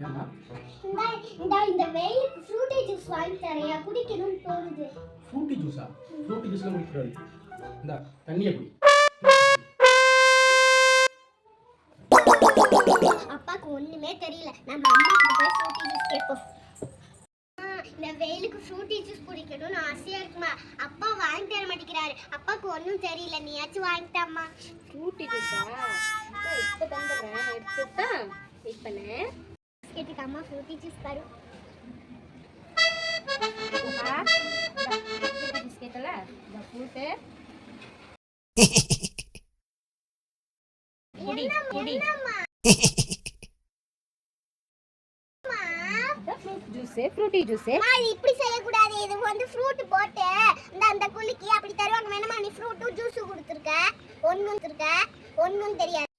ஏமா இந்த வெயிலுக்கு ஃப்ரூட்டி ஜூஸ் வாங்கி தரையா குடிக்கணும்னு தோணுது. ஃப்ரூட்டி ஜூஸா? ஃப்ரூட்டி ஜூஸ்ல குடிக்கிறாரு. இந்தா தண்ணியை குடி. அப்பாக்கு ஒண்ணுமே தெரியல. நம்ம அம்மா கிட்ட போய் ஃப்ரூட்டி ஜூஸ் கேட்போம். இந்த வெயிலுக்கு ஃப்ரூட்டி ஜூஸ் குடிக்கணும்னு ஆசையா இருக்குமா? அப்பா வாங்கி தர மாட்டேங்கிறாரு. அப்பாக்கு ஒன்றும் தெரியல, நீயாச்சும் வாங்கிட்டாம்மா. ஃப்ரூட்டி ஜூஸா? இப்போ தந்துடுறேன், எடுத்துட்டா வெயிட் பண்ணு. கேட்டுக்கு அம்மா ஃப்ரூட்டி ஜூஸ் தரும். ஜூஸ் கேட்டல இந்த ஃப்ரூட்டு ஃப்ரூட்டி ஜூஸ் இப்படி செய்யக்கூடாது. இது வந்து ஃப்ரூட் போட்டு அந்த குலுக்கி அப்படி தருவாங்க. வேணுமா? நீ ஃப்ரூட்டும் ஜூஸும் கொடுத்துருக்க, ஒன்றும் தெரியாது.